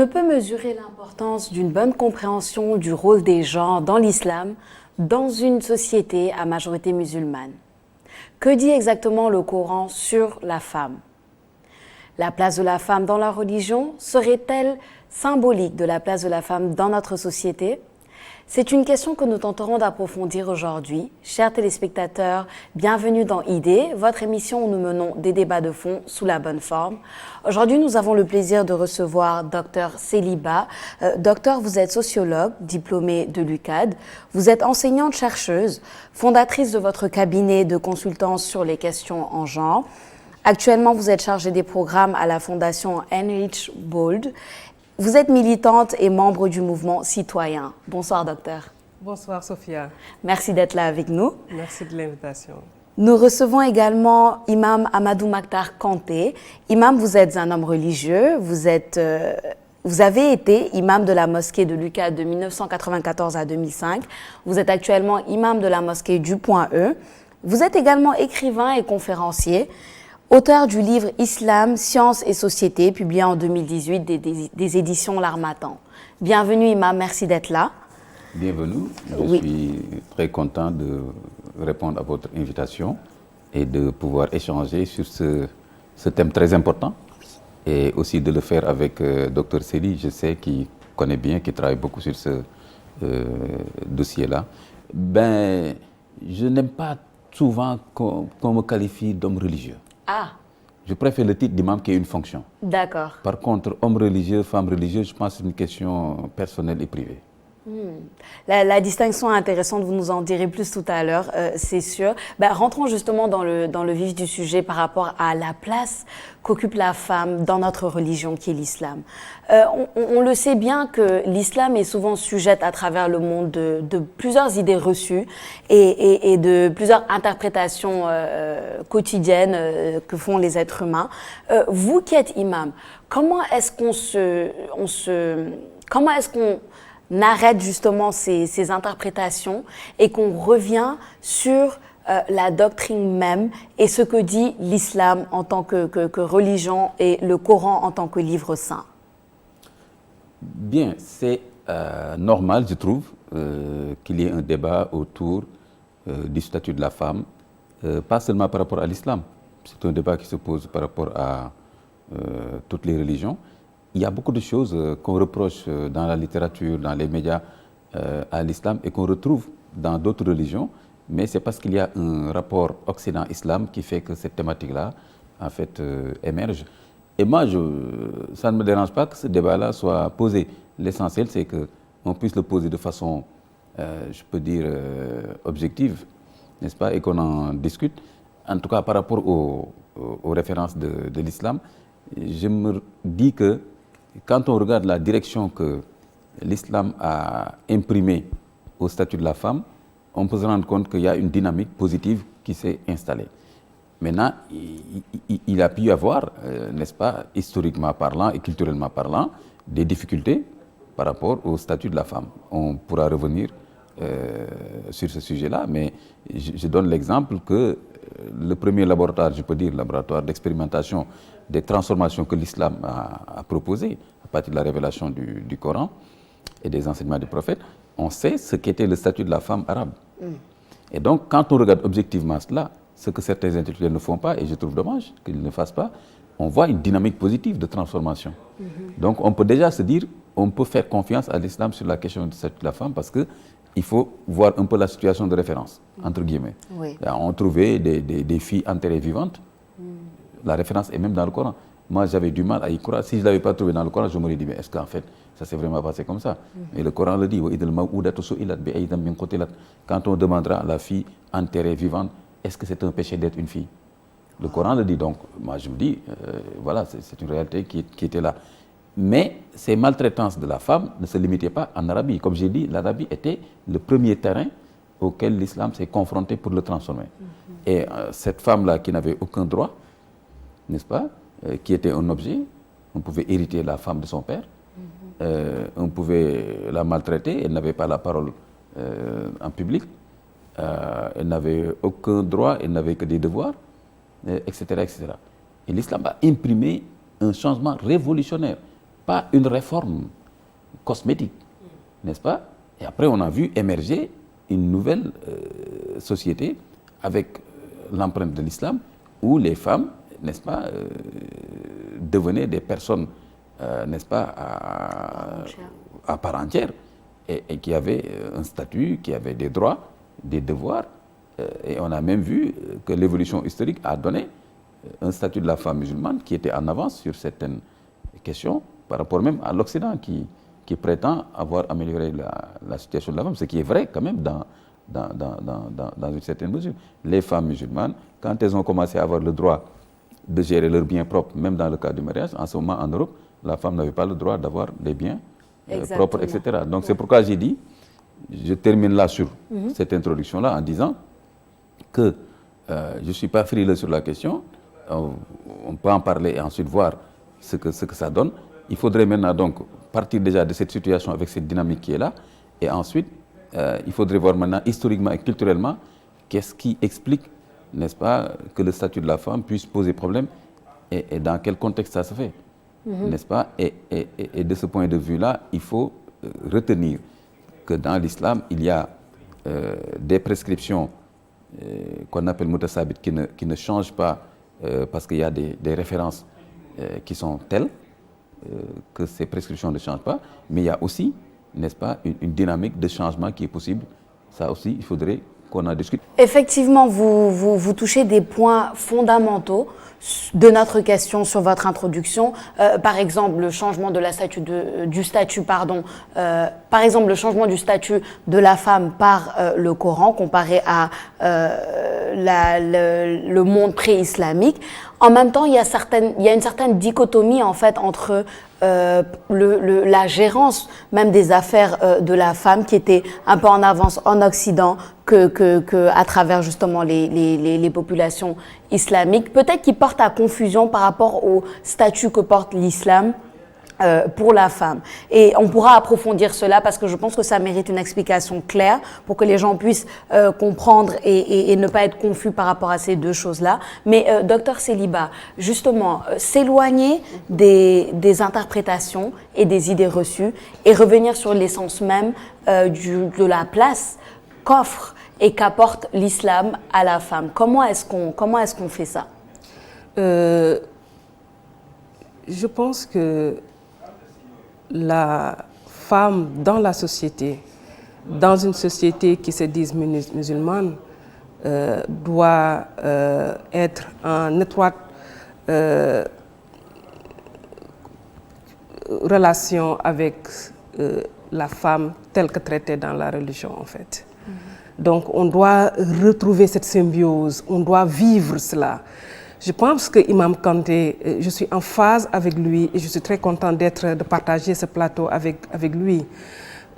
ne peut mesurer l'importance d'une bonne compréhension du rôle des genres dans l'islam dans une société à majorité musulmane. Que dit exactement le Coran sur la femme? La place de la femme dans la religion serait-elle symbolique de la place de la femme dans notre société? C'est une question que nous tenterons d'approfondir aujourd'hui. Chers téléspectateurs, bienvenue dans Idées, votre émission où nous menons des débats de fond sous la bonne forme. Aujourd'hui, nous avons le plaisir de recevoir Dr Céliba. Docteur, vous êtes sociologue, diplômée de l'UCAD. Vous êtes enseignante-chercheuse, fondatrice de votre cabinet de consultance sur les questions en genre. Actuellement, vous êtes chargée des programmes à la Fondation Heinrich Böll. Vous êtes militante et membre du mouvement citoyen. Bonsoir, docteur. Bonsoir, Sophia. Merci d'être là avec nous. Merci de l'invitation. Nous recevons également Imam Amadou Makhtar Kanté. Imam, vous êtes un homme religieux. Vous avez été imam de la mosquée de l'UCAD de 1994 à 2005. Vous êtes actuellement imam de la mosquée du Point E. Vous êtes également écrivain et conférencier. Auteur du livre Islam, Sciences et Société, publié en 2018 des éditions L'Harmattan. Bienvenue Imam, merci d'être là. Bienvenue, je suis très content de répondre à votre invitation et de pouvoir échanger sur ce thème très important et aussi de le faire avec Dr Céli, je sais qu'il connaît bien, qu'il travaille beaucoup sur ce dossier-là. Je n'aime pas souvent qu'on me qualifie d'homme religieux. Ah. Je préfère le titre d'imam qui est une fonction. D'accord. Par contre, homme religieux, femme religieuse, je pense que c'est une question personnelle et privée. La distinction est intéressante, vous nous en direz plus tout à l'heure, c'est sûr. Rentrons justement dans le vif du sujet par rapport à la place qu'occupe la femme dans notre religion qui est l'islam. On le sait bien que l'islam est souvent sujette à travers le monde de plusieurs idées reçues et de plusieurs interprétations quotidiennes que font les êtres humains. Vous qui êtes imam, comment est-ce qu'on arrête justement ces interprétations et qu'on revient sur la doctrine même et ce que dit l'islam en tant que religion et le Coran en tant que livre saint? Bien, c'est normal, je trouve, qu'il y ait un débat autour du statut de la femme, pas seulement par rapport à l'islam. C'est un débat qui se pose par rapport à toutes les religions. Il y a beaucoup de choses qu'on reproche dans la littérature, dans les médias à l'islam et qu'on retrouve dans d'autres religions, mais c'est parce qu'il y a un rapport Occident-Islam qui fait que cette thématique-là, en fait, émerge. Et moi, ça ne me dérange pas que ce débat-là soit posé. L'essentiel, c'est qu'on puisse le poser de façon, je peux dire, objective, n'est-ce pas, et qu'on en discute. En tout cas, par rapport aux références de l'islam, je me dis que quand on regarde la direction que l'islam a imprimée au statut de la femme, on peut se rendre compte qu'il y a une dynamique positive qui s'est installée. Maintenant, il a pu y avoir, n'est-ce pas, historiquement parlant et culturellement parlant, des difficultés par rapport au statut de la femme. On pourra revenir sur ce sujet-là, mais je donne l'exemple que le premier laboratoire, je peux dire, laboratoire d'expérimentation des transformations que l'islam a proposées à partir de la révélation du Coran et des enseignements du prophète, on sait ce qu'était le statut de la femme arabe. Et donc, quand on regarde objectivement cela, ce que certains intellectuels ne font pas, et je trouve dommage qu'ils ne le fassent pas, on voit une dynamique positive de transformation. Donc, on peut déjà se dire, on peut faire confiance à l'islam sur la question du statut de la femme parce qu'il faut voir un peu la situation de référence, entre guillemets. Oui. On trouvait des filles enterrées vivantes. La référence est même dans le Coran. Moi, j'avais du mal à y croire. Si je ne l'avais pas trouvé dans le Coran, je m'aurais dit, mais est-ce qu'en fait, ça s'est vraiment passé comme ça? Mais le Coran le dit, quand on demandera à la fille enterrée vivante, est-ce que c'est un péché d'être une fille? Le Coran le dit, donc moi je me dis, voilà, c'est une réalité qui était là. Mais ces maltraitances de la femme ne se limitaient pas en Arabie. Comme j'ai dit, l'Arabie était le premier terrain auquel l'islam s'est confronté pour le transformer. Et cette femme-là qui n'avait aucun droit, n'est-ce pas, qui était un objet, on pouvait hériter la femme de son père, on pouvait la maltraiter, elle n'avait pas la parole en public, elle n'avait aucun droit, elle n'avait que des devoirs, etc., etc. Et l'islam a imprimé un changement révolutionnaire. pas une réforme cosmétique, n'est-ce pas? Et après, on a vu émerger une nouvelle société avec l'empreinte de l'islam, où les femmes, n'est-ce pas, devenaient des personnes, n'est-ce pas, à part entière, et qui avaient un statut, qui avaient des droits, des devoirs. Et on a même vu que l'évolution historique a donné un statut de la femme musulmane qui était en avance sur certaines questions par rapport même à l'Occident qui prétend avoir amélioré la situation de la femme, ce qui est vrai quand même dans une certaine mesure. Les femmes musulmanes, quand elles ont commencé à avoir le droit de gérer leurs biens propres, même dans le cas du mariage, en ce moment en Europe, la femme n'avait pas le droit d'avoir des biens propres, etc. Donc c'est pourquoi j'ai dit, je termine là sur cette introduction-là en disant que je ne suis pas frileux sur la question, on peut en parler et ensuite voir ce que ça donne. Il faudrait maintenant donc partir déjà de cette situation avec cette dynamique qui est là, et ensuite il faudrait voir maintenant historiquement et culturellement qu'est-ce qui explique, n'est-ce pas, que le statut de la femme puisse poser problème et dans quel contexte ça se fait, n'est-ce pas, et de ce point de vue-là, il faut retenir que dans l'islam, il y a des prescriptions qu'on appelle mutasabit qui ne changent pas parce qu'il y a des références qui sont telles que ces prescriptions ne changent pas, mais il y a aussi, n'est-ce pas, une dynamique de changement qui est possible. Ça aussi, il faudrait qu'on en discute. Effectivement, vous touchez des points fondamentaux de notre question sur votre introduction. Par exemple, le changement de la par exemple, le changement du statut de la femme par le Coran comparé à le monde pré-islamique. En même temps, il y a une certaine dichotomie en fait entre la gérance même des affaires de la femme qui était un peu en avance en Occident que à travers justement les populations islamiques, peut-être qui portent à confusion par rapport au statut que porte l'islam pour la femme. Et on pourra approfondir cela parce que je pense que ça mérite une explication claire pour que les gens puissent comprendre et ne pas être confus par rapport à ces deux choses-là. Mais docteur Céliba, justement, s'éloigner des interprétations et des idées reçues et revenir sur l'essence même de la place qu'offre et qu'apporte l'islam à la femme. Comment est-ce qu'on fait ça? Je pense que la femme dans la société, dans une société qui se dit musulmane, doit être en étroite relation avec la femme telle que traitée dans la religion en fait. Donc on doit retrouver cette symbiose, on doit vivre cela. Je pense que Imam Kanté, je suis en phase avec lui et je suis très contente de partager ce plateau avec lui.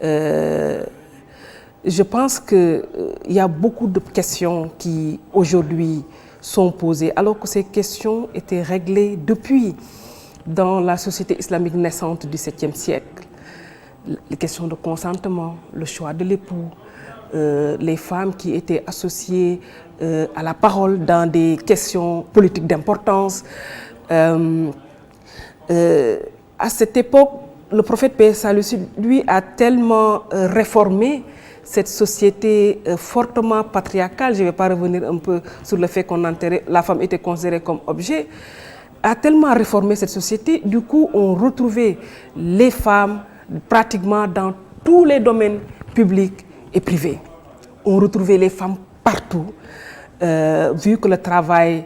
Je pense qu'il y a beaucoup de questions qui aujourd'hui sont posées alors que ces questions étaient réglées depuis dans la société islamique naissante du 7e siècle. Les questions de consentement, le choix de l'époux, les femmes qui étaient associées à la parole dans des questions politiques d'importance. À cette époque, le prophète paix salut lui a tellement réformé cette société fortement patriarcale, je ne vais pas revenir un peu sur le fait la femme était considérée comme objet, a tellement réformé cette société, du coup on retrouvait les femmes pratiquement dans tous les domaines publics et privés. On retrouvait les femmes partout, vu que le travail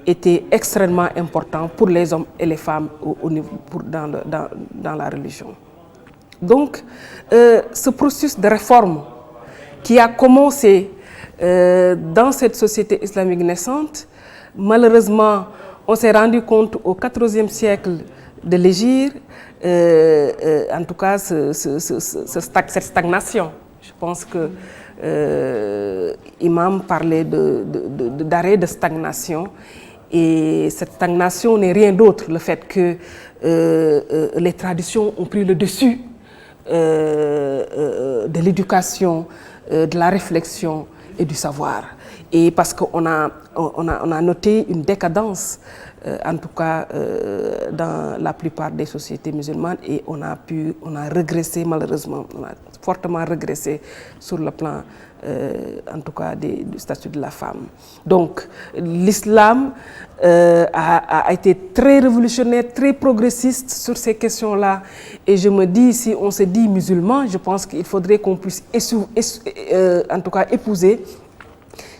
était extrêmement important pour les hommes et les femmes dans la religion. Donc, ce processus de réforme qui a commencé dans cette société islamique naissante, malheureusement, on s'est rendu compte au XIVe siècle de l'Hégire, en tout cas, cette stagnation. Je pense que Imam parlait d'arrêt de stagnation. Et cette stagnation n'est rien d'autre, le fait que les traditions ont pris le dessus de l'éducation, de la réflexion et du savoir. Et parce qu'on a noté une décadence, en tout cas dans la plupart des sociétés musulmanes, et on a régressé malheureusement, on a fortement régressé sur le plan en tout cas du statut de la femme. Donc l'islam a été très révolutionnaire, très progressiste sur ces questions-là. Et je me dis, si on se dit musulman, je pense qu'il faudrait qu'on puisse en tout cas épouser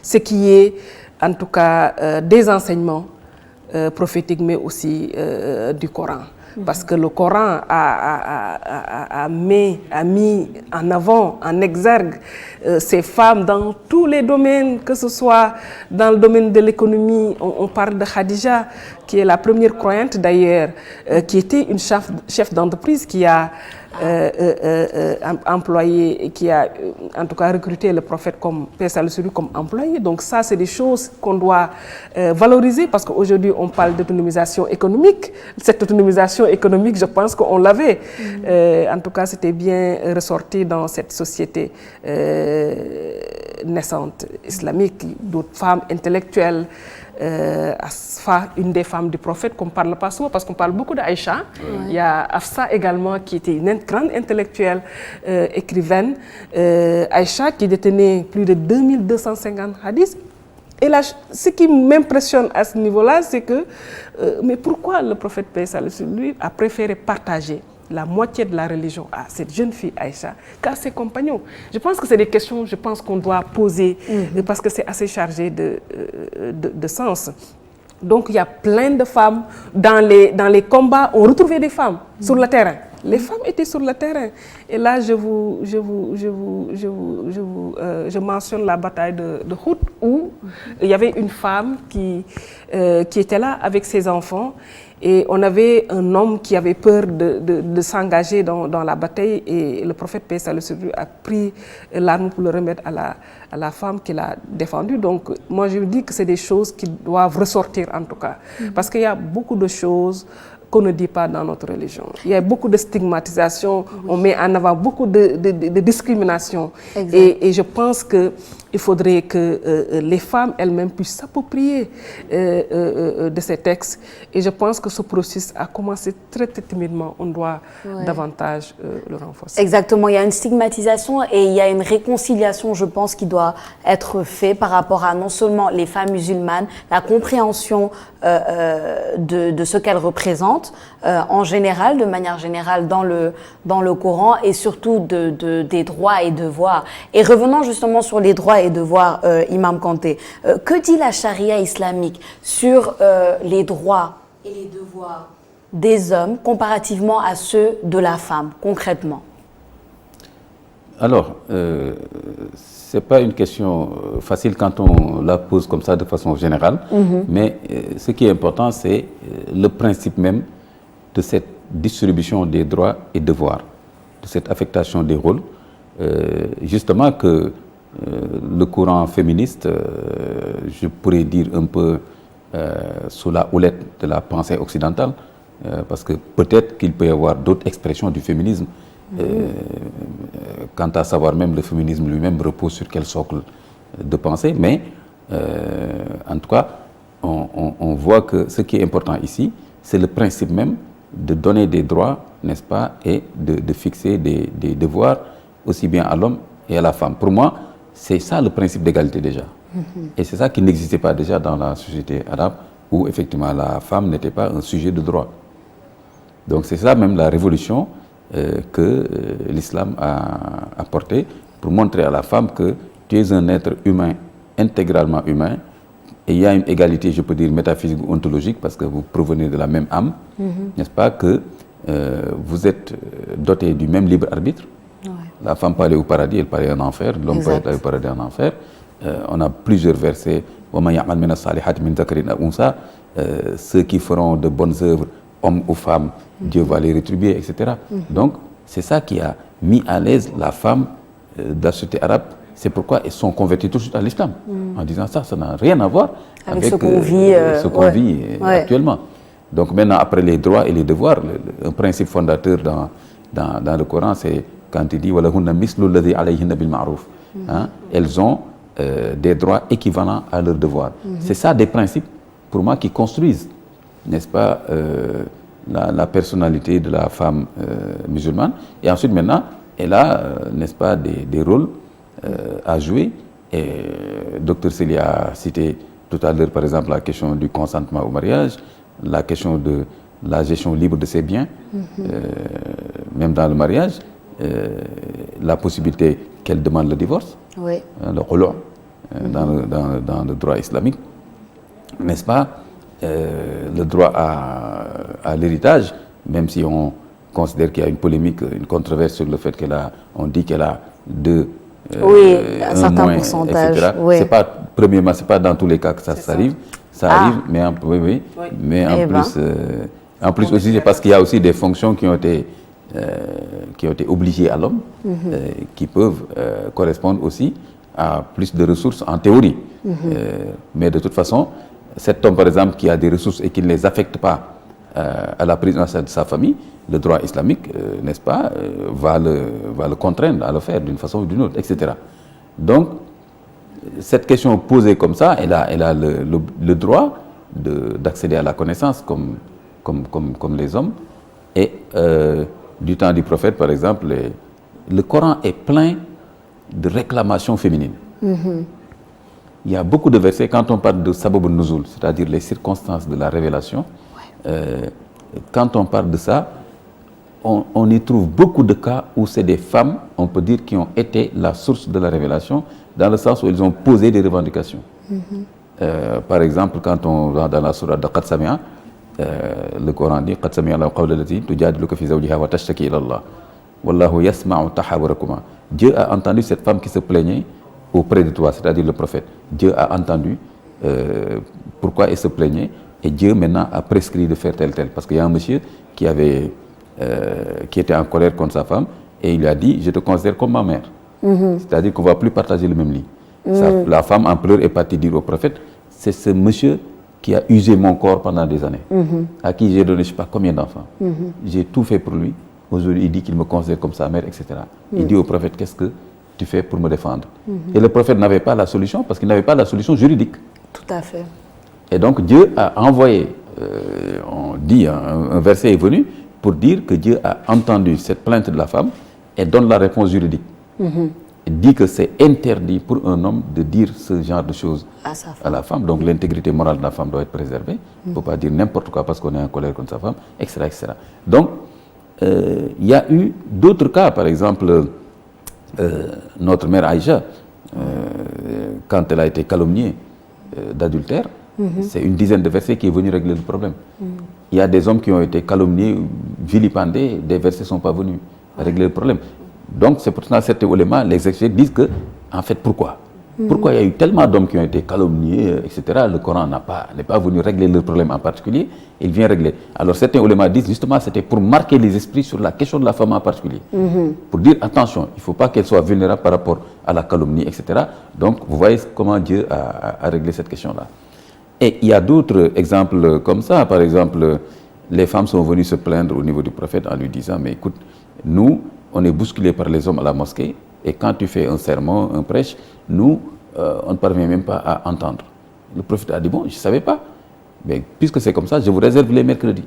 ce qui est en tout cas des enseignements prophétiques, mais aussi du Coran. Parce que le Coran a mis en avant, en exergue, ces femmes dans tous les domaines, que ce soit dans le domaine de l'économie. On parle de Khadija, qui est la première croyante d'ailleurs, qui était une chef d'entreprise qui a employé, qui a en tout cas recruté le prophète comme paix salut sur lui comme employé. Donc ça, c'est des choses qu'on doit valoriser, parce qu'aujourd'hui on parle d'autonomisation économique. Cette autonomisation économique, je pense qu'on l'avait. En tout cas, c'était bien ressorti dans cette société naissante islamique. D'autres femmes intellectuelles, Asfa, une des femmes du prophète qu'on ne parle pas souvent, parce qu'on parle beaucoup d'Aïcha. Il y a Afsa également, qui était une grande intellectuelle, écrivaine. Aïcha, qui détenait plus de 2250 hadiths. Et là, ce qui m'impressionne à ce niveau-là, c'est que, mais pourquoi le prophète paix salut sur lui a préféré partager la moitié de la religion à cette jeune fille Aïcha qu'à ses compagnons? Je pense que c'est des questions, je pense qu'on doit poser, parce que c'est assez chargé de sens. Donc il y a plein de femmes dans les combats. On retrouvait des femmes sur le terrain. Les femmes étaient sur le terrain. Et là, je mentionne la bataille de Hout, où il y avait une femme qui était là avec ses enfants. Et on avait un homme qui avait peur de s'engager dans la bataille, et le prophète paix salut sur lui a pris l'arme pour le remettre à la femme qui l'a défendue. Donc moi je dis que c'est des choses qui doivent ressortir en tout cas, parce qu'il y a beaucoup de choses qu'on ne dit pas dans notre religion. Il y a beaucoup de stigmatisation, on met en avant beaucoup de discrimination. Et je pense qu'il faudrait que les femmes elles-mêmes puissent s'approprier de ces textes. Et je pense que ce processus a commencé très timidement. On doit davantage le renforcer. Exactement, il y a une stigmatisation et il y a une réconciliation, je pense, qui doit être faite par rapport à non seulement les femmes musulmanes, la compréhension de ce qu'elles représentent, en général, de manière générale dans le Coran, et surtout des droits et devoirs. Et revenons justement sur les droits et devoirs, Imam Kanté. Que dit la charia islamique sur les droits et les devoirs des hommes comparativement à ceux de la femme, concrètement? Alors, ce n'est pas une question facile quand on la pose comme ça de façon générale, mais ce qui est important, c'est le principe même de cette distribution des droits et devoirs, de cette affectation des rôles, justement que le courant féministe, je pourrais dire un peu sous la houlette de la pensée occidentale, parce que peut-être qu'il peut y avoir d'autres expressions du féminisme. Quant à savoir même le féminisme lui-même repose sur quel socle de pensée, mais en tout cas on voit que ce qui est important ici, c'est le principe même de donner des droits, n'est-ce pas, et de fixer des devoirs aussi bien à l'homme et à la femme. Pour moi, c'est ça le principe d'égalité déjà. Et c'est ça qui n'existait pas déjà dans la société arabe, où effectivement la femme n'était pas un sujet de droit. Donc c'est ça même la révolution que l'islam a apporté, pour montrer à la femme que tu es un être humain, intégralement humain, et il y a une égalité, je peux dire, métaphysique ou ontologique, parce que vous provenez de la même âme, n'est-ce pas, que vous êtes doté du même libre arbitre. La femme peut aller au paradis, elle peut aller en enfer, l'homme peut aller au paradis en enfer. On a plusieurs versets, ceux qui feront de bonnes œuvres, hommes ou femmes, Dieu va les rétribuer, etc. Donc, c'est ça qui a mis à l'aise la femme de la société arabe. C'est pourquoi elles sont converties tout de suite à l'islam, en disant ça n'a rien à voir avec ce qu'on vit actuellement. Donc maintenant, après les droits et les devoirs, un principe fondateur dans le Coran, c'est quand il dit « Elles ont des droits équivalents à leurs devoirs. C'est ça des principes, pour moi, qui construisent, n'est-ce pas, la personnalité de la femme musulmane. Et ensuite, maintenant, elle a, n'est-ce pas, des rôles à jouer. Et Dr Célia a cité tout à l'heure, par exemple, la question du consentement au mariage, la question de la gestion libre de ses biens, même dans le mariage, la possibilité qu'elle demande le divorce, le khulu', dans le droit islamique, n'est-ce pas, le droit à l'héritage, même si on considère qu'il y a une polémique, une controverse sur le fait on dit qu'elle a deux un certain pourcentage. Etc. C'est pas, premièrement, c'est pas dans tous les cas que ça arrive. Ça arrive, mais en plus aussi, c'est parce qu'il y a aussi des fonctions qui ont été obligées à l'homme, qui peuvent correspondre aussi à plus de ressources en théorie. Mais de toute façon, cet homme, par exemple, qui a des ressources et qui ne les affecte pas à la prise en charge de sa famille, le droit islamique, n'est-ce pas, va le contraindre à le faire d'une façon ou d'une autre, etc. Donc, cette question posée comme ça, elle a le droit d'accéder à la connaissance comme les hommes. Et du temps du prophète, par exemple, le Coran est plein de réclamations féminines. Il y a beaucoup de versets, quand on parle de sabab al-nuzul, c'est-à-dire les circonstances de la révélation, quand on parle de ça, on y trouve beaucoup de cas où c'est des femmes, on peut dire, qui ont été la source de la révélation, dans le sens où elles ont posé des revendications. Par exemple, quand on va dans la sourate de Qad Sami'a, le Coran dit Qad Sami'a Allahu qawla allati tujadiluka fi zawjiha wa tashtaki ila Allah wallahu yasma'u tahawurakuma. Dieu a entendu cette femme qui se plaignait auprès de toi, c'est-à-dire le prophète. Dieu a entendu pourquoi elle se plaignait, et Dieu maintenant a prescrit de faire tel. Parce qu'il y a un monsieur qui était en colère contre sa femme, et il lui a dit, je te considère comme ma mère. C'est-à-dire qu'on ne va plus partager le même lit. La femme en pleurs est partie dire au prophète, c'est ce monsieur qui a usé mon corps pendant des années, à qui j'ai donné je ne sais pas combien d'enfants. J'ai tout fait pour lui. Aujourd'hui, il dit qu'il me considère comme sa mère, etc. Il dit au prophète, qu'est-ce que tu fais pour me défendre? Et le prophète n'avait pas la solution, parce qu'il n'avait pas la solution juridique. Tout à fait. Et donc Dieu a envoyé, on dit, un verset est venu pour dire que Dieu a entendu cette plainte de la femme et donne la réponse juridique. Il dit que c'est interdit pour un homme de dire ce genre de choses à la femme. Donc l'intégrité morale de la femme doit être préservée. Il ne faut pas dire n'importe quoi parce qu'on est en colère contre sa femme, etc. etc. Donc, il y a eu d'autres cas, par exemple, notre mère Aïcha, quand elle a été calomniée d'adultère, c'est une dizaine de versets qui est venu régler le problème. Il y a des hommes qui ont été calomniés, vilipendés, des versets ne sont pas venus régler le problème. Donc c'est pour ça que certains oulémas, les exégètes disent que, en fait, pourquoi il y a eu tellement d'hommes qui ont été calomniés, etc. Le Coran n'est pas venu régler le problème en particulier, il vient régler. Alors certains oulémas disent justement c'était pour marquer les esprits sur la question de la femme en particulier. Pour dire attention, il ne faut pas qu'elle soit vulnérable par rapport à la calomnie, etc. Donc vous voyez comment Dieu a réglé cette question-là. Et il y a d'autres exemples comme ça. Par exemple, les femmes sont venues se plaindre au niveau du prophète en lui disant, mais écoute, nous, on est bousculés par les hommes à la mosquée, et quand tu fais un sermon, un prêche, nous, on ne parvient même pas à entendre. Le prophète a dit, bon, je ne savais pas, mais puisque c'est comme ça, je vous réserve les mercredis.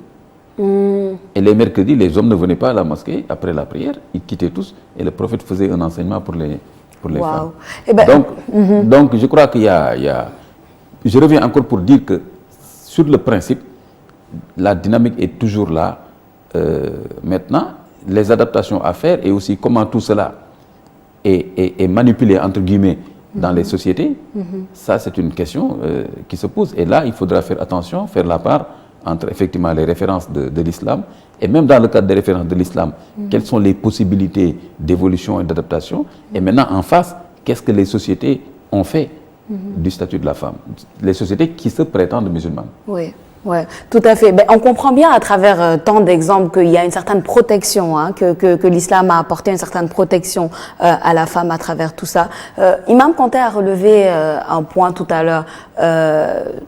Et les mercredis, les hommes ne venaient pas à la mosquée après la prière, ils quittaient tous, et le prophète faisait un enseignement pour les femmes. Eh ben, donc, je crois qu'il y a... Je reviens encore pour dire que, sur le principe, la dynamique est toujours là. Maintenant, les adaptations à faire et aussi comment tout cela est manipulé, entre guillemets, dans les sociétés, ça c'est une question qui se pose. Et là, il faudra faire attention, faire la part entre effectivement les références de l'islam, et même dans le cadre des références de l'islam, quelles sont les possibilités d'évolution et d'adaptation, et maintenant en face, qu'est-ce que les sociétés ont fait du statut de la femme, les sociétés qui se prétendent musulmanes. Oui. Oui, tout à fait. Ben, on comprend bien à travers tant d'exemples qu'il y a une certaine protection, que l'islam a apporté une certaine protection à la femme à travers tout ça. Imam Kanté a relevé un point tout à l'heure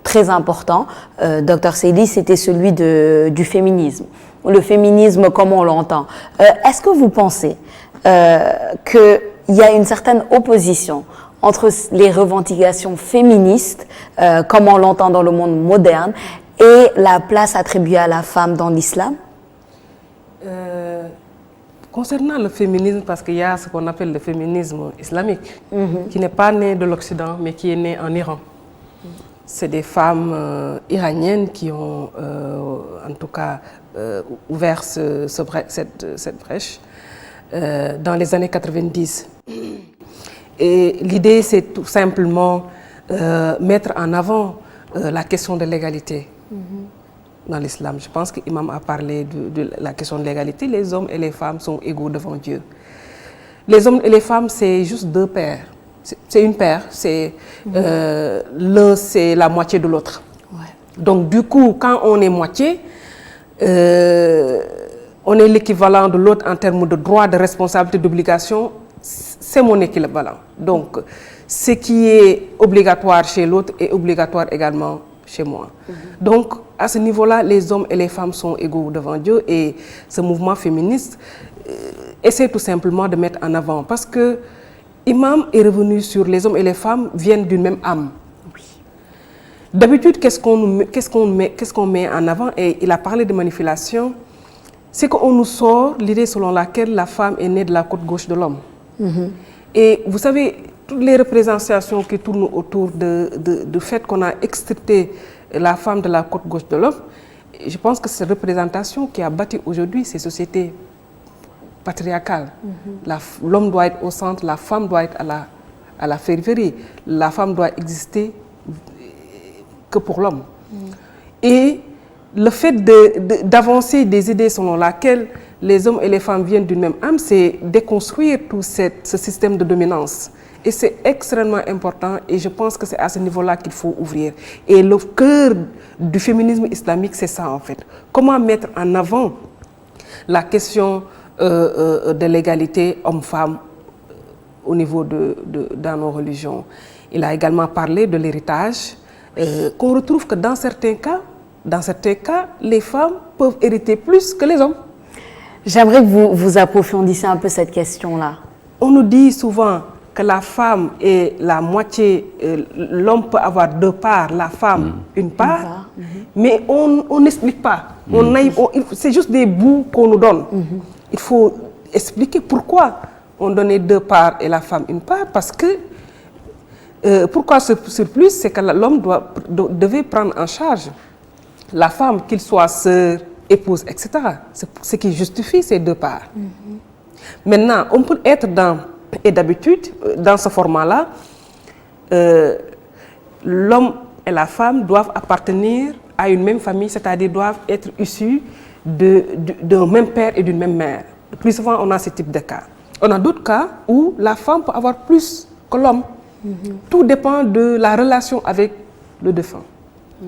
très important, Dr Seydi, c'était celui du féminisme. Le féminisme comme on l'entend. Est-ce que vous pensez qu'il y a une certaine opposition entre les revendications féministes, comme on l'entend dans le monde moderne, et la place attribuée à la femme dans l'islam? Concernant le féminisme, parce qu'il y a ce qu'on appelle le féminisme islamique, qui n'est pas né de l'Occident, mais qui est né en Iran. C'est des femmes iraniennes qui ont, en tout cas, ouvert cette brèche dans les années 90. Et l'idée, c'est tout simplement mettre en avant la question de l'égalité dans l'islam. Je pense que l'imam a parlé de la question de l'égalité. Les hommes et les femmes sont égaux devant Dieu. Les hommes et les femmes, c'est juste deux paires. C'est une paire. L'un, c'est la moitié de l'autre. Ouais. Donc, du coup, quand on est moitié, on est l'équivalent de l'autre en termes de droits, de responsabilités, d'obligations. C'est mon équivalent. Donc, ce qui est obligatoire chez l'autre est obligatoire également chez moi. Donc, à ce niveau-là, les hommes et les femmes sont égaux devant Dieu, et ce mouvement féministe essaie tout simplement de mettre en avant, parce que l'imam est revenu sur les hommes et les femmes viennent d'une même âme. Oui. D'habitude, qu'est-ce qu'on met en avant? Et il a parlé de manipulation. C'est qu'on nous sort l'idée selon laquelle la femme est née de la côte gauche de l'homme. Et vous savez, toutes les représentations qui tournent autour du fait qu'on a extirpé la femme de la côte gauche de l'homme, je pense que c'est cette représentation qui a bâti aujourd'hui ces sociétés patriarcales. L'homme doit être au centre, la femme doit être à la périphérie. La femme doit exister que pour l'homme. Et le fait d'avancer des idées selon lesquelles les hommes et les femmes viennent d'une même âme, c'est déconstruire tout ce système de dominance. Et c'est extrêmement important, et je pense que c'est à ce niveau-là qu'il faut ouvrir. Et le cœur du féminisme islamique, c'est ça en fait. Comment mettre en avant la question de l'égalité homme-femme au niveau dans nos religions. Il a également parlé de l'héritage, qu'on retrouve que dans certains cas, les femmes peuvent hériter plus que les hommes. J'aimerais que vous approfondissiez un peu cette question-là. On nous dit souvent que la femme est la moitié, l'homme peut avoir deux parts, la femme une part, mais on n'explique pas. C'est juste des bouts qu'on nous donne. Il faut expliquer pourquoi on donnait deux parts et la femme une part, parce que pourquoi ce surplus, c'est que l'homme devait prendre en charge la femme, qu'il soit sœur, épouse, etc. C'est ce qui justifie ces deux parts. Maintenant, on peut être et d'habitude, dans ce format-là, l'homme et la femme doivent appartenir à une même famille, c'est-à-dire doivent être issus d'un même père et d'une même mère. Le plus souvent, on a ce type de cas. On a d'autres cas où la femme peut avoir plus que l'homme. Tout dépend de la relation avec le défunt,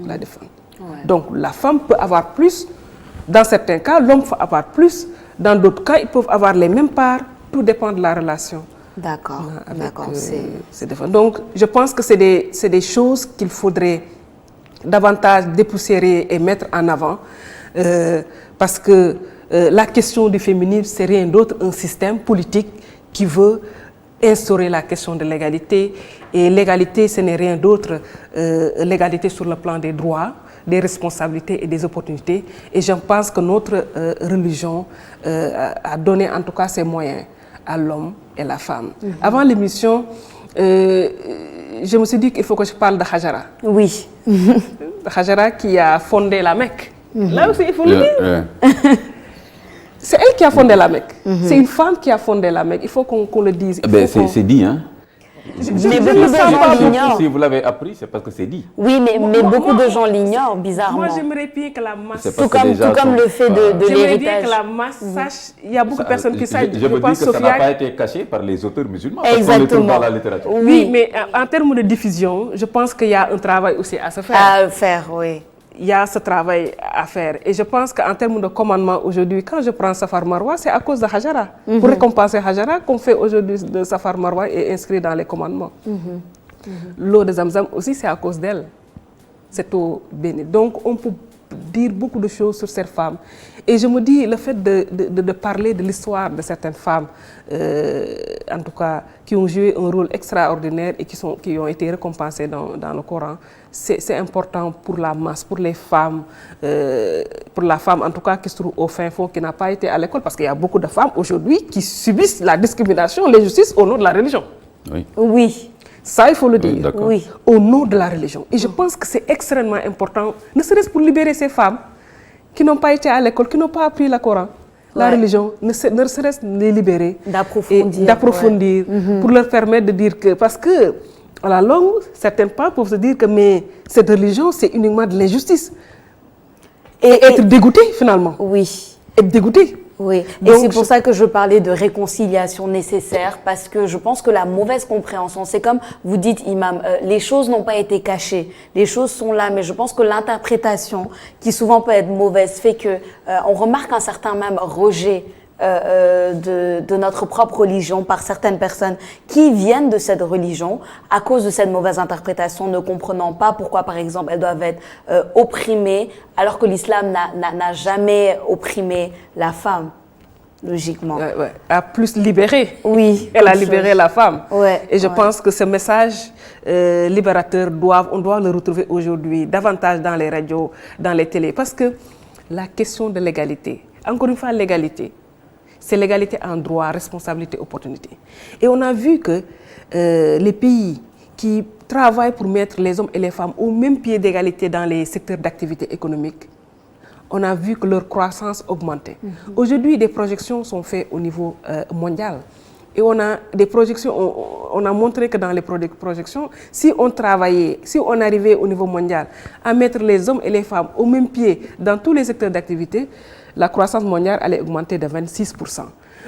la défunte. Ouais. Donc, la femme peut avoir plus. Dans certains cas, l'homme peut avoir plus. Dans d'autres cas, ils peuvent avoir les mêmes parts. Tout dépend de la relation. D'accord, d'accord. Donc, je pense que c'est des choses qu'il faudrait davantage dépoussiérer et mettre en avant, parce que la question du féminisme, c'est rien d'autre qu'un système politique qui veut instaurer la question de l'égalité. Et l'égalité, ce n'est rien d'autre l'égalité sur le plan des droits, des responsabilités et des opportunités. Et je pense que notre religion a donné en tout cas ses moyens à l'homme et la femme. Avant l'émission, je me suis dit qu'il faut que je parle de Hajara. Oui. Hajara qui a fondé la Mecque. Là aussi, il faut le dire. C'est elle qui a fondé la Mecque. C'est une femme qui a fondé la Mecque. Il faut qu'on le dise. C'est dit, hein? Mais beaucoup de gens l'ignorent. Si vous l'avez appris, c'est parce que c'est dit. Oui, mais beaucoup de gens l'ignorent, bizarrement. Moi, j'aimerais bien que la masse... Tout comme le fait de l'héritage. J'aimerais bien que la masse sache... Il y a beaucoup de personnes qui savent. Je me dis que ça n'a pas été caché par les auteurs musulmans. Exactement. Parce qu'on le trouve dans la littérature. Oui, mais en termes de diffusion, je pense qu'il y a un travail aussi à se faire. À faire, oui. Il y a ce travail à faire. Et je pense qu'en termes de commandement aujourd'hui, quand je prends Safar Marwa, c'est à cause de Hajara. Pour récompenser Hajara, qu'on fait aujourd'hui de Safar Marwa est inscrit dans les commandements. L'eau de Zamzam aussi, c'est à cause d'elle. Cette eau bénie. Donc, on peut dire beaucoup de choses sur cette femme. Et je me dis, le fait de parler de l'histoire de certaines femmes, en tout cas, qui ont joué un rôle extraordinaire et qui ont été récompensées dans le Coran, c'est important pour la masse, pour les femmes, pour la femme en tout cas qui se trouve au fin fond, qui n'a pas été à l'école, parce qu'il y a beaucoup de femmes aujourd'hui qui subissent la discrimination, l'injustice au nom de la religion. Oui. Oui. Ça, il faut le dire. Oui. Au nom de la religion. Et je pense que c'est extrêmement important, ne serait-ce pour libérer ces femmes qui n'ont pas été à l'école, qui n'ont pas appris le Coran, la religion, ne serait-ce les libérer. D'approfondir. Pour leur permettre de dire que... Parce que, à la longue, certaines femmes peuvent se dire que mais cette religion, c'est uniquement de l'injustice. Et être dégoûté, finalement. Oui. Être dégoûté. Oui, et c'est pour ça que je parlais de réconciliation nécessaire, parce que je pense que la mauvaise compréhension, c'est comme vous dites, Imam, les choses n'ont pas été cachées, les choses sont là, mais je pense que l'interprétation, qui souvent peut être mauvaise, fait que on remarque un certain même rejet de notre propre religion par certaines personnes qui viennent de cette religion à cause de cette mauvaise interprétation, ne comprenant pas pourquoi, par exemple, elles doivent être opprimées, alors que l'islam n'a jamais opprimé la femme, logiquement. A plus libéré. Oui. Elle a libéré la femme. Et je ouais. pense que ce message libérateur, on doit le retrouver aujourd'hui davantage dans les radios, dans les télés, parce que la question de l'égalité, encore une fois, l'égalité, c'est l'égalité en droit, responsabilité, opportunité. Et on a vu que les pays qui travaillent pour mettre les hommes et les femmes au même pied d'égalité dans les secteurs d'activité économique, on a vu que leur croissance augmentait. Aujourd'hui, des projections sont faites au niveau mondial. Et on a des projections, on a montré que dans les projections, si on travaillait, si on arrivait au niveau mondial à mettre les hommes et les femmes au même pied dans tous les secteurs d'activité, la croissance mondiale allait augmenter de 26%.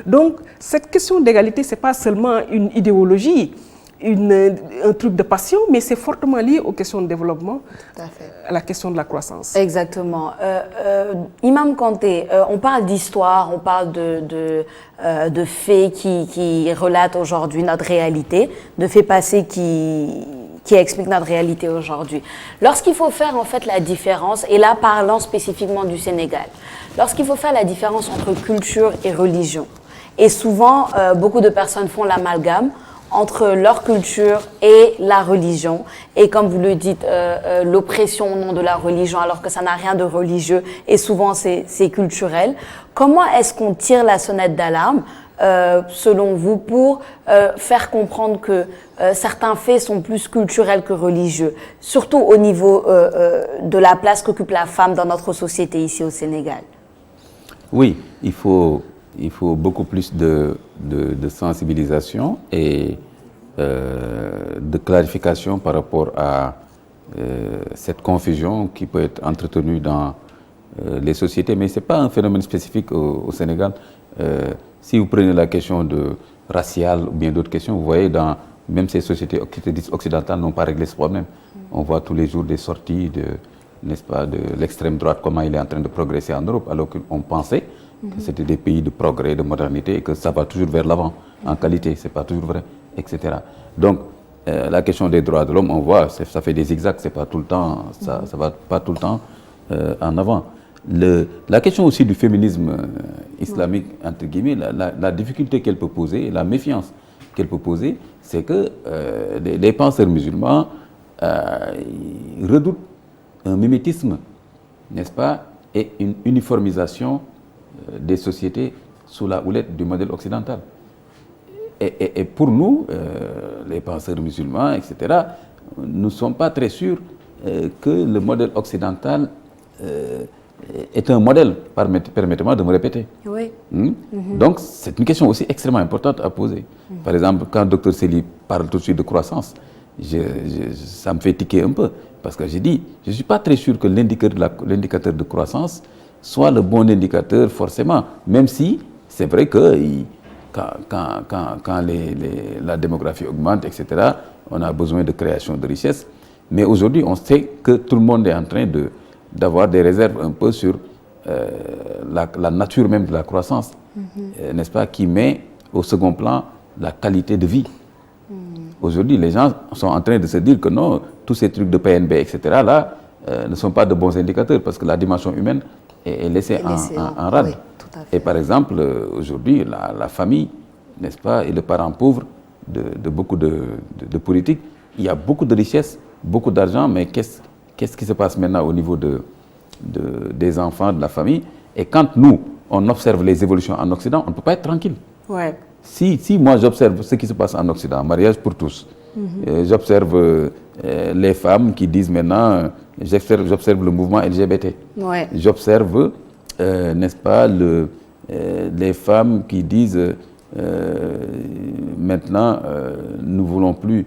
Donc, cette question d'égalité, ce n'est pas seulement une idéologie, un truc de passion, mais c'est fortement lié aux questions de développement, à la question de la croissance. Exactement. Imam Kanté, on parle d'histoire, on parle de faits qui relatent aujourd'hui notre réalité, de faits passés qui expliquent notre réalité aujourd'hui. Lorsqu'il faut faire en fait la différence, et là parlant spécifiquement du Sénégal, lorsqu'il faut faire la différence entre culture et religion, et souvent beaucoup de personnes font l'amalgame entre leur culture et la religion, et comme vous le dites, l'oppression au nom de la religion, alors que ça n'a rien de religieux, et souvent c'est culturel. Comment est-ce qu'on tire la sonnette d'alarme, selon vous, pour faire comprendre que certains faits sont plus culturels que religieux, surtout au niveau de la place qu'occupe la femme dans notre société ici au Sénégal? Oui, il faut beaucoup plus de sensibilisation et de clarification par rapport à cette confusion qui peut être entretenue dans les sociétés. Mais ce n'est pas un phénomène spécifique au Sénégal. Si vous prenez la question raciale ou bien d'autres questions, vous voyez, même ces sociétés occidentales n'ont pas réglé ce problème. On voit tous les jours des sorties n'est-ce pas, de l'extrême droite, comment il est en train de progresser en Europe, alors qu'on pensait que c'était des pays de progrès, de modernité, et que ça va toujours vers l'avant, en qualité, ce n'est pas toujours vrai, etc. Donc, la question des droits de l'homme, on voit, ça fait des zigzags, c'est pas tout le temps, ça va pas tout le temps en avant. La question aussi du féminisme islamique, entre guillemets, la difficulté qu'elle peut poser, la méfiance qu'elle peut poser, c'est que les penseurs musulmans redoutent un mimétisme, n'est-ce pas, et une uniformisation des sociétés sous la houlette du modèle occidental. Et pour nous, les penseurs musulmans, etc., nous ne sommes pas très sûrs que le modèle occidental est un modèle, permettez-moi de me répéter. Oui. Donc, c'est une question aussi extrêmement importante à poser. Par exemple, quand Dr Sely parle tout de suite de croissance, ça me fait tiquer un peu, parce que j'ai dit, je ne suis pas très sûr que l'indicateur de croissance soit le bon indicateur forcément, même si c'est vrai que quand la démographie augmente, etc., on a besoin de création de richesses. Mais aujourd'hui, on sait que tout le monde est en train d'avoir des réserves un peu sur la nature même de la croissance, n'est-ce pas, qui met au second plan la qualité de vie. Aujourd'hui, les gens sont en train de se dire que non, tous ces trucs de PNB, etc., là, ne sont pas de bons indicateurs parce que la dimension humaine est laissée en rade. Oui, tout à fait. Et par exemple, aujourd'hui, la famille, n'est-ce pas, et le parent pauvre de beaucoup de politiques, il y a beaucoup de richesses, beaucoup d'argent, mais qu'est-ce qui se passe maintenant au niveau des enfants, de la famille? Et quand nous, on observe les évolutions en Occident, on ne peut pas être tranquille. Ouais. Si moi j'observe ce qui se passe en Occident, mariage pour tous, j'observe les femmes qui disent maintenant, j'observe le mouvement LGBT, Ouais. j'observe, n'est-ce pas, les femmes qui disent maintenant nous ne voulons plus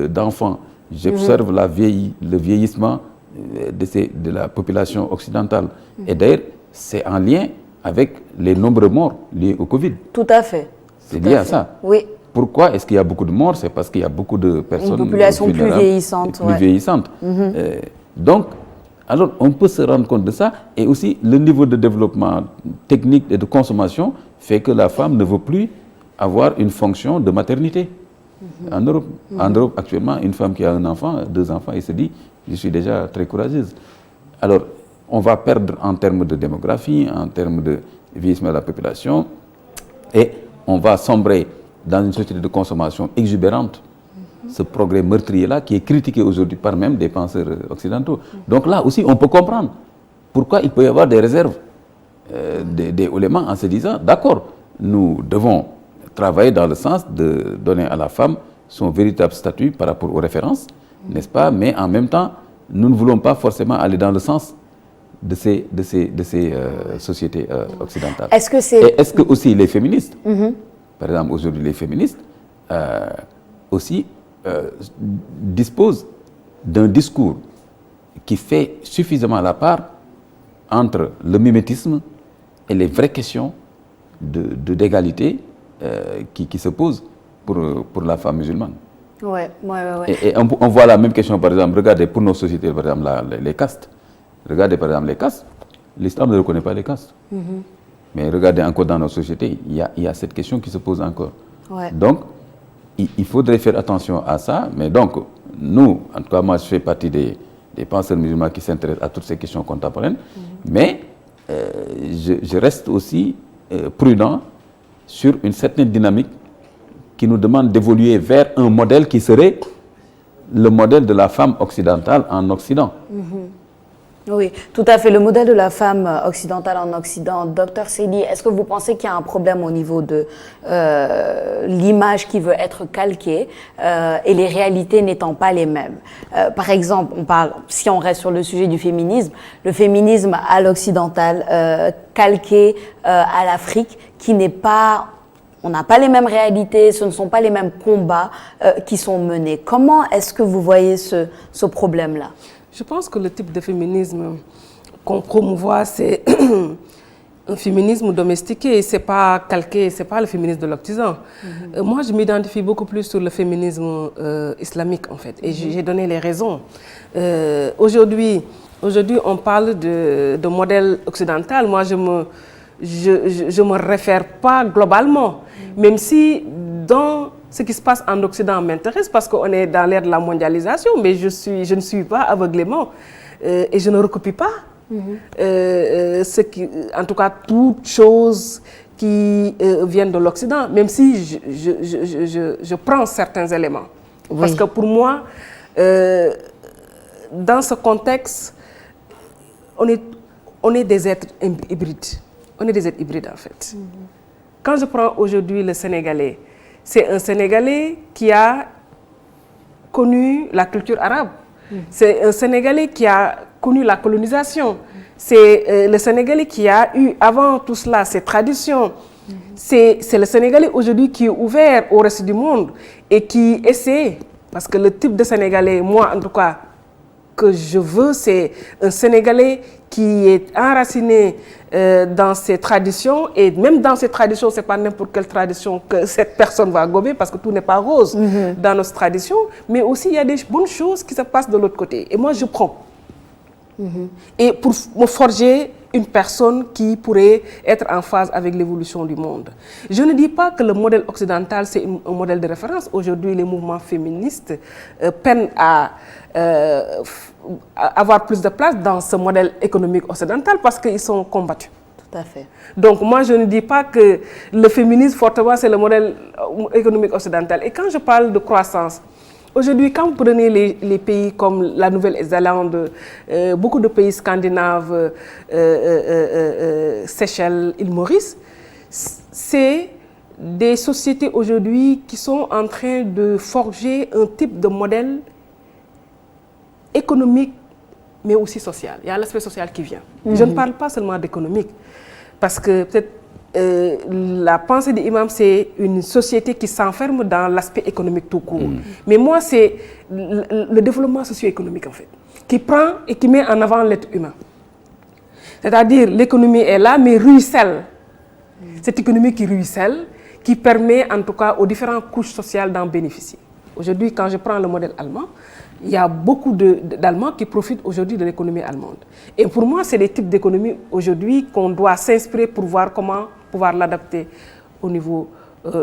d'enfants. J'observe le vieillissement de la population occidentale. Et d'ailleurs, c'est en lien avec les nombreux morts liés au Covid. Tout à fait. C'est lié à ça. Oui. Pourquoi est-ce qu'il y a beaucoup de morts? C'est parce qu'il y a beaucoup de personnes... Une population plus vieillissante. Plus vieillissante. Donc, alors, on peut se rendre compte de ça. Et aussi, le niveau de développement technique et de consommation fait que la femme ne veut plus avoir une fonction de maternité. En Europe, actuellement, une femme qui a un enfant, 2 enfants, elle se dit, je suis déjà très courageuse. Alors, on va perdre en termes de démographie, en termes de vieillissement de la population, et on va sombrer dans une société de consommation exubérante. Ce progrès meurtrier-là, qui est critiqué aujourd'hui par même des penseurs occidentaux. Donc là aussi, on peut comprendre pourquoi il peut y avoir des réserves des oulémas en se disant, d'accord, nous devons travailler dans le sens de donner à la femme son véritable statut par rapport aux références, n'est-ce pas? Mais en même temps, nous ne voulons pas forcément aller dans le sens de ces sociétés occidentales. Est-ce que aussi les féministes, par exemple aujourd'hui les féministes, aussi disposent d'un discours qui fait suffisamment la part entre le mimétisme et les vraies questions d'égalité qui se posent pour la femme musulmane. Ouais. Et on voit la même question, par exemple, regardez pour nos sociétés, par exemple, les castes. Regardez par exemple les castes. L'islam ne reconnaît pas les castes. Mais regardez encore dans nos sociétés, il y a cette question qui se pose encore. Ouais. Donc, il faudrait faire attention à ça. Mais donc, nous, en tout cas, moi, je fais partie des penseurs musulmans qui s'intéressent à toutes ces questions contemporaines. Mais je reste aussi prudent sur une certaine dynamique qui nous demande d'évoluer vers un modèle qui serait le modèle de la femme occidentale en Occident. Oui, tout à fait. Le modèle de la femme occidentale en Occident. Docteur Seydi, est-ce que vous pensez qu'il y a un problème au niveau de l'image qui veut être calquée et les réalités n'étant pas les mêmes? Par exemple, si on reste sur le sujet du féminisme, le féminisme à l'occidental calqué à l'Afrique qui n'est pas... On n'a pas les mêmes réalités, ce ne sont pas les mêmes combats qui sont menés. Comment est-ce que vous voyez ce problème-là? Je pense que le type de féminisme qu'on promouvoit, c'est un féminisme domestiqué, c'est pas calqué, c'est pas le féminisme de l'Occident. Moi, je m'identifie beaucoup plus sur le féminisme islamique, en fait, et j'ai donné les raisons. Aujourd'hui, on parle de modèle occidental. Moi, je me réfère pas globalement, même si dans ce qui se passe en Occident m'intéresse parce qu'on est dans l'ère de la mondialisation, mais je ne suis pas aveuglément et je ne recopie pas en tout cas toutes choses qui viennent de l'Occident, même si je prends certains éléments. Oui. Parce que pour moi, dans ce contexte, on est des êtres hybrides. On est des êtres hybrides en fait. Quand je prends aujourd'hui le Sénégalais, c'est un Sénégalais qui a connu la culture arabe. C'est un Sénégalais qui a connu la colonisation. C'est le Sénégalais qui a eu avant tout cela ses traditions. C'est le Sénégalais aujourd'hui qui est ouvert au reste du monde et qui essaie, parce que le type de Sénégalais, moi en tout cas, que je veux, c'est un Sénégalais qui est enraciné dans ses traditions, et même dans ses traditions, c'est pas n'importe quelle tradition que cette personne va gober, parce que tout n'est pas rose dans nos traditions, mais aussi il y a des bonnes choses qui se passent de l'autre côté. Et moi, je prends. Et pour me forger une personne qui pourrait être en phase avec l'évolution du monde. Je ne dis pas que le modèle occidental, c'est un modèle de référence. Aujourd'hui, les mouvements féministes peinent à avoir plus de place dans ce modèle économique occidental parce qu'ils sont combattus. Tout à fait. Donc moi, je ne dis pas que le féminisme, fortement, c'est le modèle économique occidental. Et quand je parle de croissance, aujourd'hui, quand vous prenez les pays comme la Nouvelle-Zélande, beaucoup de pays scandinaves, Seychelles, île Maurice, c'est des sociétés aujourd'hui qui sont en train de forger un type de modèle économique, mais aussi social. Il y a l'aspect social qui vient. Je ne parle pas seulement d'économique, parce que peut-être la pensée de l'imam, c'est une société qui s'enferme dans l'aspect économique tout court. Mais moi, c'est le développement socio-économique, en fait, qui prend et qui met en avant l'être humain. C'est-à-dire, l'économie est là, mais ruisselle. Cette économie qui ruisselle, qui permet en tout cas aux différentes couches sociales d'en bénéficier. Aujourd'hui, quand je prends le modèle allemand, il y a beaucoup d'Allemands qui profitent aujourd'hui de l'économie allemande. Et pour moi, c'est des types d'économie aujourd'hui qu'on doit s'inspirer pour voir comment pouvoir l'adapter au niveau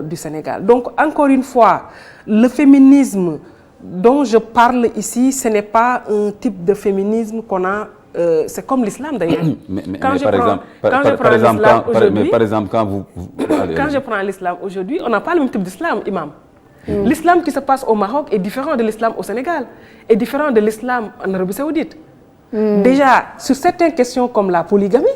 du Sénégal. Donc, encore une fois, le féminisme dont je parle ici, ce n'est pas un type de féminisme qu'on a. C'est comme l'islam d'ailleurs. Quand je prends l'islam aujourd'hui, on n'a pas le même type d'islam, imam. L'islam qui se passe au Maroc est différent de l'islam au Sénégal, est différent de l'islam en Arabie Saoudite. Déjà, sur certaines questions comme la polygamie,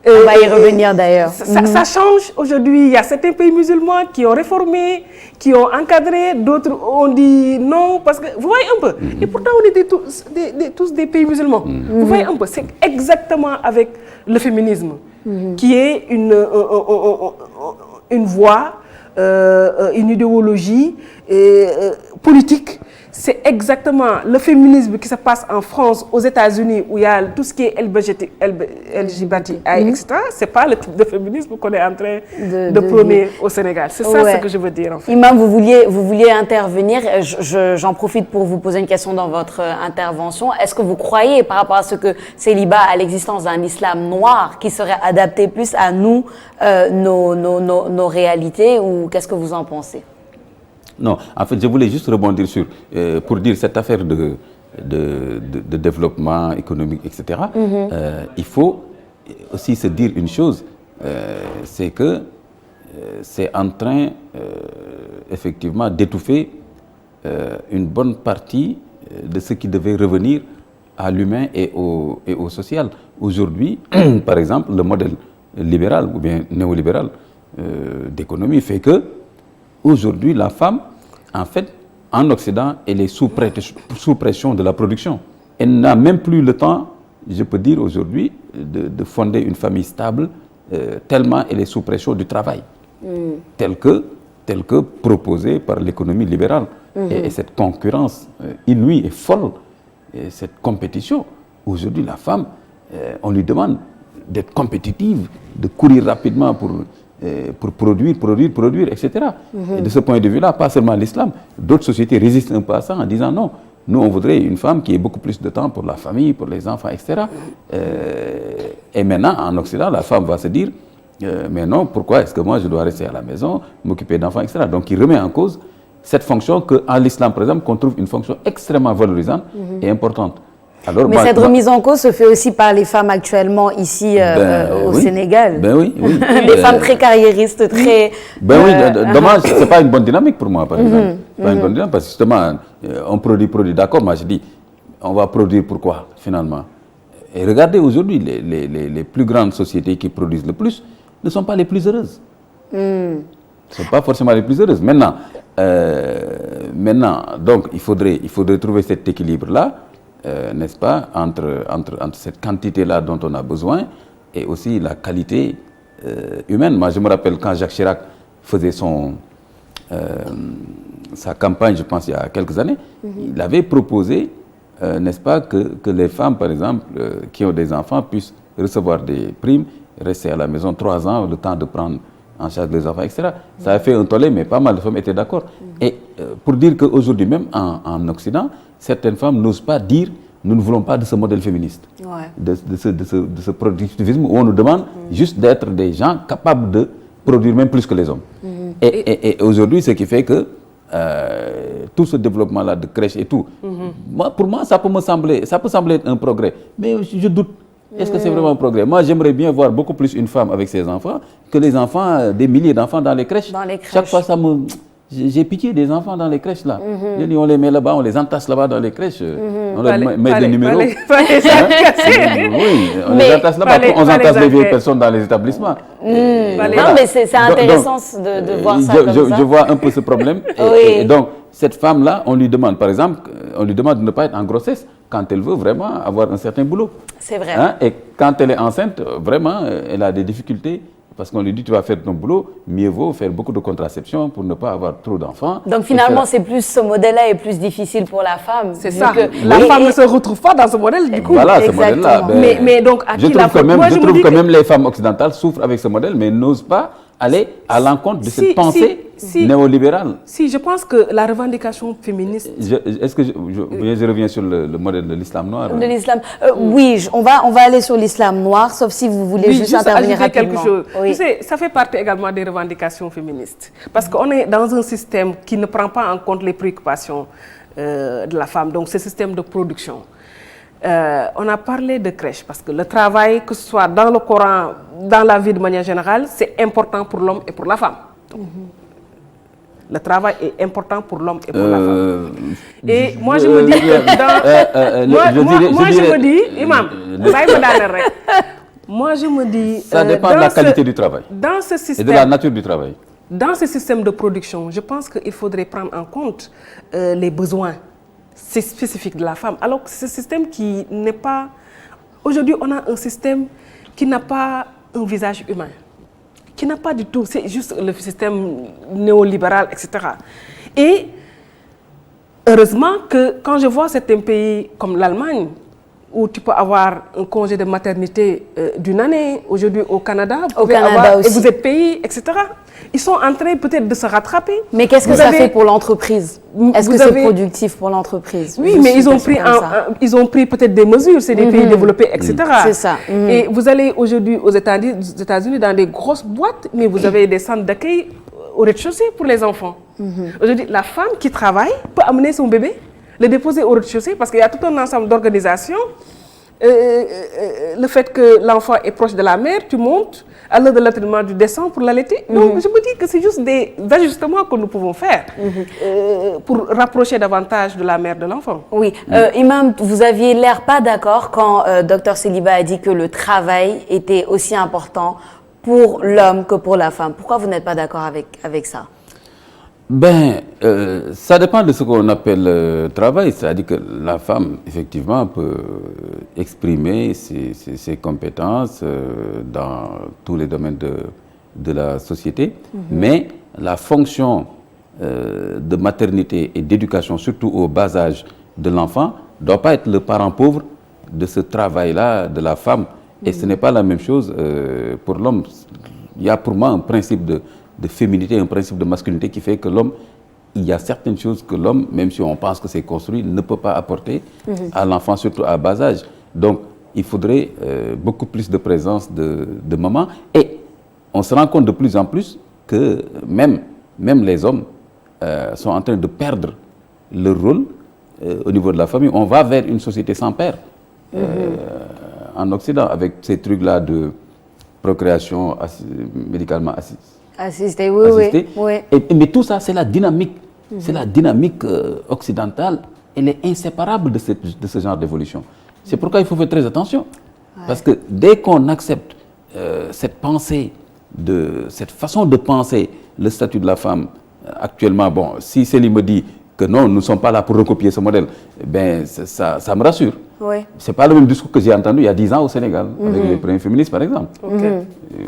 on va y revenir d'ailleurs. Ça change. Aujourd'hui, il y a certains pays musulmans qui ont réformé, qui ont encadré, d'autres ont dit non, parce que vous voyez un peu. Et pourtant, on était tous des pays musulmans. Vous voyez un peu, c'est exactement avec le féminisme, qui est une voie, une idéologie politique. C'est exactement le féminisme qui se passe en France, aux États-Unis, où il y a tout ce qui est LGBTI, etc. Ce n'est pas le type de féminisme qu'on est en train de prôner au Sénégal. C'est ça ce que je veux dire, en fait. Imam, vous vouliez intervenir. J'en profite pour vous poser une question dans votre intervention. Est-ce que vous croyez, par rapport à ce que célibat, à l'existence d'un islam noir qui serait adapté plus à nous, nos réalités, ou qu'est-ce que vous en pensez? Non, en fait, je voulais juste rebondir sur, pour dire cette affaire de développement économique, etc. Il faut aussi se dire une chose, c'est que c'est en train, effectivement, d'étouffer une bonne partie de ce qui devait revenir à l'humain et au social. Aujourd'hui, par exemple, le modèle libéral ou bien néolibéral d'économie fait que aujourd'hui, la femme, en fait, en Occident, elle est sous pression de la production. Elle n'a même plus le temps, je peux dire aujourd'hui, de fonder une famille stable, tellement elle est sous pression du travail, tel que proposé par l'économie libérale. Et cette concurrence inouïe et folle, et cette compétition, aujourd'hui, la femme, on lui demande d'être compétitive, de courir rapidement pour produire, etc. Et de ce point de vue-là, pas seulement l'islam, d'autres sociétés résistent un peu à ça en disant non, nous on voudrait une femme qui ait beaucoup plus de temps pour la famille, pour les enfants, etc. Et maintenant, en Occident, la femme va se dire, mais non, pourquoi est-ce que moi je dois rester à la maison, m'occuper d'enfants, etc. Donc il remet en cause cette fonction qu'en l'islam, par exemple, qu'on trouve une fonction extrêmement valorisante et importante. Alors, mais cette remise en cause se fait aussi par les femmes actuellement ici au Sénégal. Oui. Des femmes très carriéristes, très... dommage, ce n'est pas une bonne dynamique pour moi, par exemple. Pas une bonne dynamique, parce que justement, on produit, d'accord, moi je dis, on va produire pourquoi, finalement? Et regardez aujourd'hui, les plus grandes sociétés qui produisent le plus ne sont pas les plus heureuses. Ne sont pas forcément les plus heureuses. Maintenant, donc, il faudrait trouver cet équilibre-là, n'est-ce pas, entre cette quantité-là dont on a besoin et aussi la qualité humaine. Moi, je me rappelle quand Jacques Chirac faisait sa campagne, je pense, il y a quelques années, il avait proposé, n'est-ce pas, que les femmes, par exemple, qui ont des enfants puissent recevoir des primes, rester à la maison 3 ans, le temps de prendre en charge les enfants, etc. Ça a fait un tollé, mais pas mal de femmes étaient d'accord. Et pour dire qu'aujourd'hui, même en Occident, certaines femmes n'osent pas dire « nous ne voulons pas de ce modèle féministe, Ouais. de ce productivisme où on nous demande juste d'être des gens capables de produire même plus que les hommes. Et aujourd'hui, ce qui fait que tout ce développement-là de crèche et tout, moi, pour moi, ça peut sembler être un progrès, mais je doute. Est-ce que c'est vraiment un progrès? Moi, j'aimerais bien voir beaucoup plus une femme avec ses enfants que les enfants, des milliers d'enfants dans les crèches. Dans les crèches. Chaque fois, j'ai pitié des enfants dans les crèches là. On les met là-bas, on les entasse là-bas dans les crèches. On leur met des numéros. Oui, on les entasse là-bas. On entasse les vieilles personnes dans les établissements. Non, mais c'est intéressant de voir ça comme ça. Je vois un peu ce problème. Et donc, cette femme-là, on lui demande, par exemple, on lui demande de ne pas être en grossesse quand elle veut vraiment avoir un certain boulot. C'est vrai. Et quand elle est enceinte, vraiment, elle a des difficultés. Parce qu'on lui dit, tu vas faire ton boulot, mieux vaut faire beaucoup de contraception pour ne pas avoir trop d'enfants. Donc finalement, c'est plus ce modèle-là est plus difficile pour la femme. C'est ça. La femme ne se retrouve pas dans ce modèle du coup. Voilà, ce modèle-là. Mais donc, à qui la faute? Je trouve que même les femmes occidentales souffrent avec ce modèle, mais n'osent pas aller à l'encontre de cette pensée néolibérale. Si, je pense que la revendication féministe... Est-ce que je reviens sur le modèle de l'islam noir? De l'islam. Oui, on va aller sur l'islam noir, sauf si vous voulez juste intervenir rapidement. Quelque chose. Oui. Tu sais, ça fait partie également des revendications féministes. Parce qu'on est dans un système qui ne prend pas en compte les préoccupations de la femme, donc ce système de production. On a parlé de crèche, parce que le travail, que ce soit dans le Coran, dans la vie de manière générale, c'est important pour l'homme et pour la femme. Le travail est important pour l'homme et pour la femme. Et moi, je me dis que Imam, moi, je me dis... Ça dépend de la qualité du travail. Dans ce système, et de la nature du travail. Dans ce système de production, je pense qu'il faudrait prendre en compte les besoins spécifiques de la femme. Alors que ce système qui n'est pas... Aujourd'hui, on a un système qui n'a pas un visage humain. Qui n'a pas du tout, c'est juste le système néolibéral, etc. Et heureusement que quand je vois certains pays comme l'Allemagne, où tu peux avoir un congé de maternité d'une année, aujourd'hui au Canada, aussi. Et vous êtes payé, etc. Ils sont en train peut-être de se rattraper. Mais qu'est-ce que ça fait pour l'entreprise? Est-ce que c'est productif pour l'entreprise? Oui, mais ils ont pris peut-être des mesures, c'est des pays développés, etc. C'est ça. Et vous allez aujourd'hui aux États-Unis dans des grosses boîtes, mais vous avez des centres d'accueil au rez-de-chaussée pour les enfants. Aujourd'hui, la femme qui travaille peut amener son bébé, le déposer au rez-de-chaussée parce qu'il y a tout un ensemble d'organisations. Le fait que l'enfant est proche de la mère, tu montes, à l'heure de l'entraînement, tu descends pour l'allaiter. Donc, je me dis que c'est juste des ajustements que nous pouvons faire pour rapprocher davantage de la mère de l'enfant. Oui. Imam, vous aviez l'air pas d'accord quand Dr Seliba a dit que le travail était aussi important pour l'homme que pour la femme. Pourquoi vous n'êtes pas d'accord avec ça? Ça dépend de ce qu'on appelle travail. C'est-à-dire que la femme, effectivement, peut exprimer ses compétences dans tous les domaines de la société. Mais la fonction de maternité et d'éducation, surtout au bas âge de l'enfant, ne doit pas être le parent pauvre de ce travail-là de la femme. Et ce n'est pas la même chose pour l'homme. Il y a pour moi un principe de féminité, un principe de masculinité qui fait que l'homme, il y a certaines choses que l'homme, même si on pense que c'est construit, ne peut pas apporter à l'enfant, surtout à bas âge. Donc, il faudrait beaucoup plus de présence de maman. Et on se rend compte de plus en plus que même les hommes sont en train de perdre leur rôle au niveau de la famille. On va vers une société sans père en Occident, avec ces trucs-là de procréation médicalement assistée. Oui. Mais tout ça, c'est la dynamique. C'est la dynamique occidentale. Elle est inséparable de ce genre d'évolution. C'est pourquoi il faut faire très attention. Parce que dès qu'on accepte cette pensée, cette façon de penser le statut de la femme actuellement, bon, si Céline me dit que non, nous ne sommes pas là pour recopier ce modèle, ben ça me rassure. Oui. Ce n'est pas le même discours que j'ai entendu il y a 10 ans au Sénégal, avec les premiers féministes, par exemple.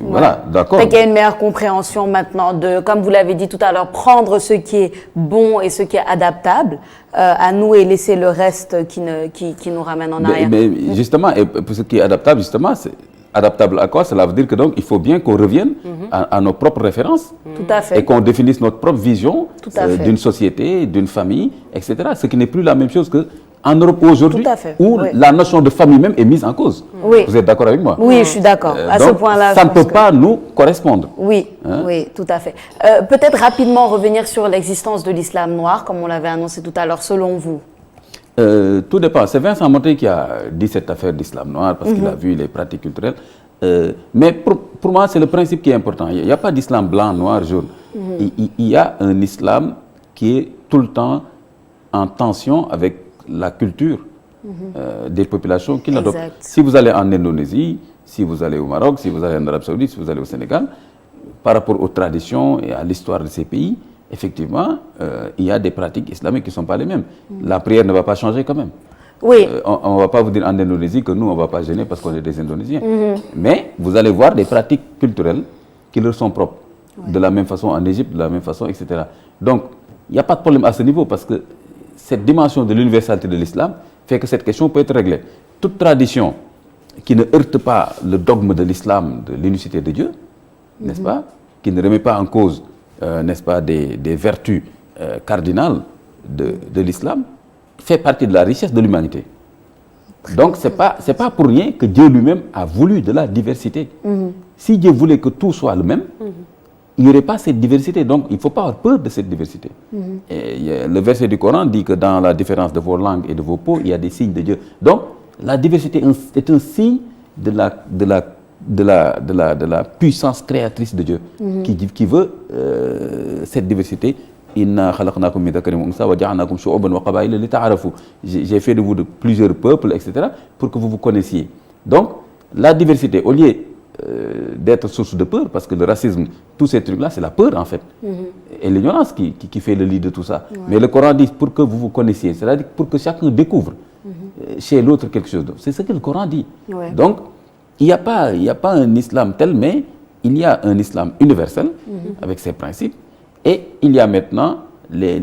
Voilà, d'accord. Il y a une meilleure compréhension maintenant de, comme vous l'avez dit tout à l'heure, prendre ce qui est bon et ce qui est adaptable à nous et laisser le reste qui nous ramène en arrière. Mais justement, et pour ce qui est adaptable, justement, c'est adaptable à quoi? Cela veut dire que donc il faut bien qu'on revienne à nos propres références. Tout à fait. Et qu'on définisse notre propre vision d'une société, d'une famille, etc. Ce qui n'est plus la même chose que en Europe aujourd'hui, où la notion de famille même est mise en cause. Oui. Vous êtes d'accord avec moi? Oui, je suis d'accord. À ce point-là, ça ne peut pas nous correspondre. Oui, oui, tout à fait. Peut-être rapidement revenir sur l'existence de l'islam noir, comme on l'avait annoncé tout à l'heure, selon vous. Tout dépend. C'est Vincent Montet qui a dit cette affaire d'islam noir parce qu'il a vu les pratiques culturelles. Mais pour moi, c'est le principe qui est important. Il n'y a pas d'islam blanc, noir, jaune. Il y a un islam qui est tout le temps en tension avec la culture des populations qui l'adoptent. Si vous allez en Indonésie, si vous allez au Maroc, si vous allez en Arabie Saoudite, si vous allez au Sénégal, par rapport aux traditions et à l'histoire de ces pays, effectivement, il y a des pratiques islamiques qui ne sont pas les mêmes. La prière ne va pas changer quand même. Oui. On ne va pas vous dire en Indonésie que nous, on ne va pas gêner parce qu'on est des Indonésiens. Mais vous allez voir des pratiques culturelles qui leur sont propres. De la même façon en Égypte, de la même façon, etc. Donc, il n'y a pas de problème à ce niveau parce que cette dimension de l'universalité de l'islam fait que cette question peut être réglée. Toute tradition qui ne heurte pas le dogme de l'islam, de l'unicité de Dieu, n'est-ce pas, qui ne remet pas en cause, n'est-ce pas, des vertus cardinales de l'islam, fait partie de la richesse de l'humanité. Donc, ce n'est pas pour rien que Dieu lui-même a voulu de la diversité. Si Dieu voulait que tout soit le même, il n'y aurait pas cette diversité. Donc, il ne faut pas avoir peur de cette diversité. Et le verset du Coran dit que dans la différence de vos langues et de vos peaux, il y a des signes de Dieu. Donc, la diversité est un signe de la puissance créatrice de Dieu qui veut cette diversité. J'ai fait de vous de plusieurs peuples, etc., pour que vous vous connaissiez. Donc, la diversité, au lieu d'être source de peur, parce que le racisme, tous ces trucs-là, c'est la peur en fait. Et l'ignorance qui fait le lit de tout ça. Mais le Coran dit pour que vous vous connaissiez, c'est-à-dire pour que chacun découvre chez l'autre quelque chose d'autre. C'est ce que le Coran dit. Donc, il n'y a pas un islam tel, mais il y a un islam universel avec ses principes. Et il y a maintenant les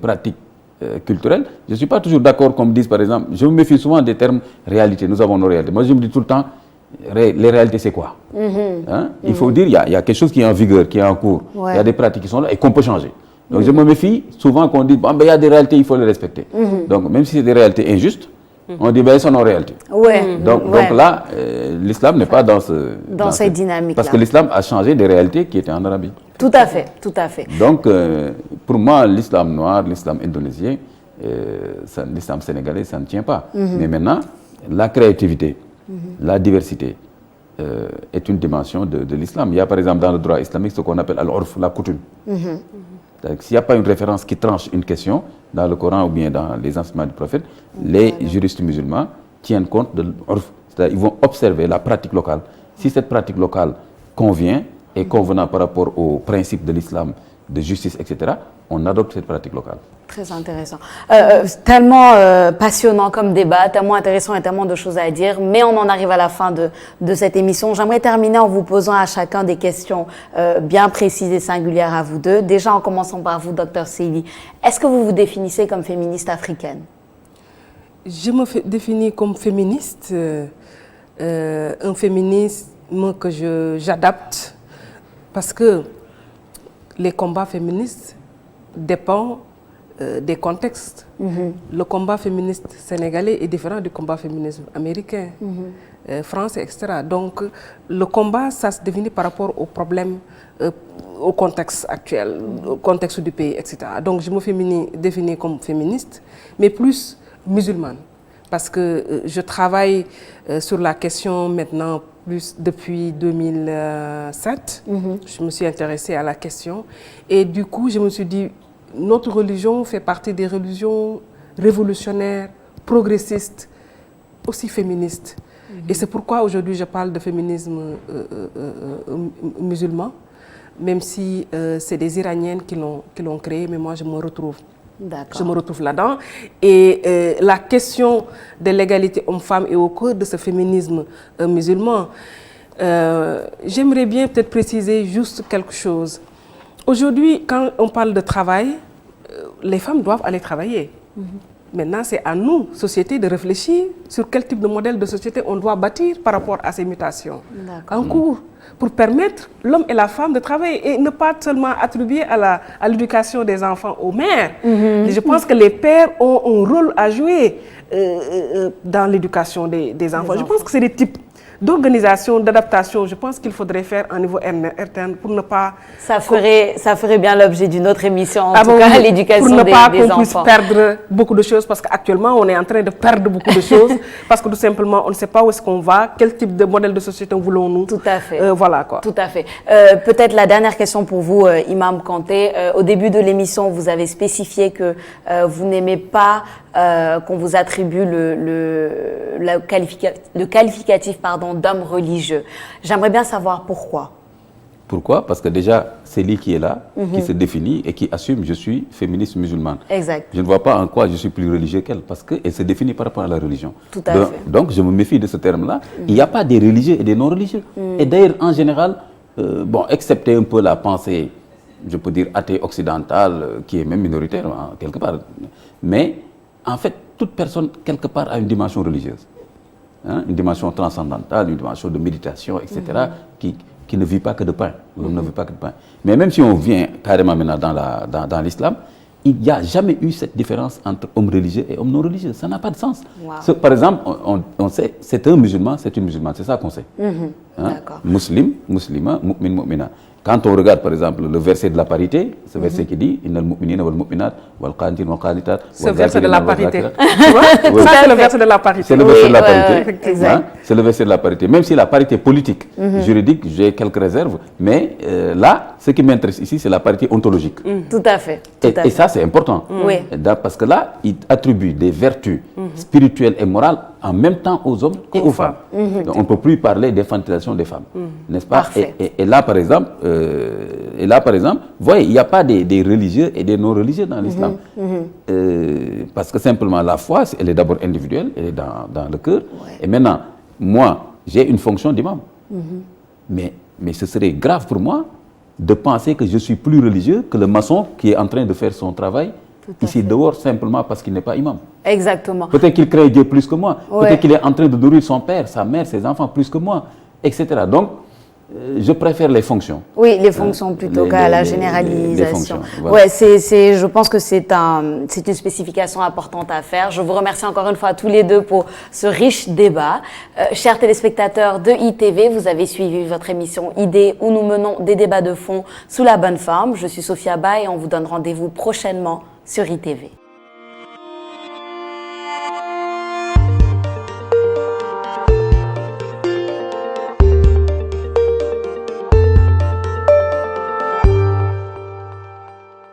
pratiques culturelles. Je ne suis pas toujours d'accord, comme disent par exemple, je me méfie souvent des termes réalité. Nous avons nos réalités. Moi, je me dis tout le temps, les réalités, c'est quoi? Il faut dire, il y a quelque chose qui est en vigueur, qui est en cours. Il y a des pratiques qui sont là et qu'on peut changer. Donc, je me méfie souvent qu'on dit, bon, ben, il y a des réalités, il faut les respecter. Donc, même si c'est des réalités injustes, on dit, ben, elles sont nos réalités. Donc là, l'islam n'est pas dans cette dynamique. Parce que l'islam a changé des réalités qui étaient en Arabie. Tout à fait, tout à fait. Donc, pour moi, l'islam noir, l'islam indonésien, l'islam sénégalais, ça ne tient pas. Mais maintenant, la créativité, la diversité est une dimension de l'islam. Il y a par exemple dans le droit islamique ce qu'on appelle al-urf, la coutume. S'il n'y a pas une référence qui tranche une question dans le Coran ou bien dans les enseignements du prophète, les juristes musulmans tiennent compte de l'urf. C'est-à-dire ils vont observer la pratique locale. Si cette pratique locale convient et convenant par rapport aux principes de l'islam, de justice, etc., on adopte cette pratique locale. Très intéressant. Tellement passionnant comme débat, tellement intéressant et tellement de choses à dire, mais on en arrive à la fin de cette émission. J'aimerais terminer en vous posant à chacun des questions bien précises et singulières à vous deux. Déjà en commençant par vous, Dr Seyli, est-ce que vous vous définissez comme féministe africaine? Je me définis comme féministe, un féminisme que j'adapte parce que les combats féministes dépendent des contextes. Le combat féministe sénégalais est différent du combat féministe américain, français, etc. Donc, le combat, ça se définit par rapport aux problèmes, au contexte actuel, au contexte du pays, etc. Donc, je me définis comme féministe, mais plus musulmane. Parce que je travaille sur la question maintenant plus depuis 2007. Je me suis intéressée à la question. Et du coup, je me suis dit, notre religion fait partie des religions révolutionnaires, progressistes, aussi féministes. Et c'est pourquoi aujourd'hui je parle de féminisme musulman, même si c'est des Iraniennes qui l'ont créé, mais moi je me retrouve. Je me retrouve là-dedans. Et la question de l'égalité homme-femme est au cœur de ce féminisme musulman. J'aimerais bien peut-être préciser juste quelque chose. Aujourd'hui, quand on parle de travail, les femmes doivent aller travailler. Maintenant, c'est à nous, société, de réfléchir sur quel type de modèle de société on doit bâtir par rapport à ces mutations en cours, pour permettre l'homme et la femme de travailler et ne pas seulement attribuer à l'éducation des enfants aux mères. Je pense que les pères ont un rôle à jouer dans l'éducation des enfants. Je pense que c'est des types d'organisation, d'adaptation, je pense qu'il faudrait faire un niveau interne pour ne pas... Ça ferait bien l'objet d'une autre émission, en tout cas, l'éducation des enfants. Pour ne pas qu'on puisse perdre beaucoup de choses, parce qu'actuellement, on est en train de perdre beaucoup de choses, parce que tout simplement, on ne sait pas où est-ce qu'on va, quel type de modèle de société voulons-nous. Tout à fait. Voilà quoi. Tout à fait. Peut-être la dernière question pour vous, Imam Kanté. Au début de l'émission, vous avez spécifié que vous n'aimez pas qu'on vous attribue le qualificatif d'homme religieux. J'aimerais bien savoir pourquoi. Pourquoi? Parce que déjà, c'est lui qui est là, qui se définit et qui assume je suis féministe musulmane. Exact. Je ne vois pas en quoi je suis plus religieux qu'elle, parce qu'elle se définit par rapport à la religion. Tout à fait. Donc, je me méfie de ce terme-là. Il n'y a pas des religieux et des non-religieux. Et d'ailleurs, en général, excepté un peu la pensée, je peux dire athée occidentale, qui est même minoritaire, quelque part. Mais, en fait, toute personne, quelque part, a une dimension religieuse. Une dimension transcendantale, une dimension de méditation, etc., qui ne vit pas que de pain. L'homme ne vit pas que de pain. Mais même si on vient carrément maintenant dans l'islam, il n'y a jamais eu cette différence entre homme religieux et homme non religieux. Ça n'a pas de sens. Wow. Par exemple, on sait, c'est un musulman, c'est une musulmane, c'est ça qu'on sait. D'accord. Muslim, muslima, mu'min, mu'mina. Quand on regarde par exemple le verset de la parité, ce verset qui dit Innal mu'minina wal mu'minat wal qanitin wal qanitat. Ce verset de la parité. Tu vois? Ça, c'est le verset de la parité. C'est le verset de la parité. Exact. C'est le verset de la parité. Même si la parité politique, juridique, j'ai quelques réserves, mais là, ce qui m'intéresse ici, c'est la parité ontologique. Tout à fait. Et ça, c'est important. Oui. Parce que là, il attribue des vertus spirituelles et morales en même temps aux hommes et aux femmes. Donc, on ne peut plus parler d'infantilisation des femmes, n'est-ce pas? Et là, par exemple, vous voyez, il n'y a pas des religieux et des non-religieux dans l'islam. Parce que simplement, la foi, elle est d'abord individuelle, elle est dans le cœur. Ouais. Et maintenant, moi, j'ai une fonction d'imam. Mais ce serait grave pour moi de penser que je suis plus religieux que le maçon qui est en train de faire son travail ici dehors simplement parce qu'il n'est pas imam. Exactement. Peut-être qu'il crée Dieu plus que moi. Ouais. Peut-être qu'il est en train de nourrir son père, sa mère, ses enfants plus que moi, etc. Donc, je préfère les fonctions. Oui, les fonctions plutôt qu'à la généralisation. Voilà. Ouais, je pense que c'est une spécification importante à faire. Je vous remercie encore une fois tous les deux pour ce riche débat. Chers téléspectateurs de ITV, vous avez suivi votre émission Idées où nous menons des débats de fond sous la bonne forme. Je suis Sophia Ba et on vous donne rendez-vous prochainement sur ITV.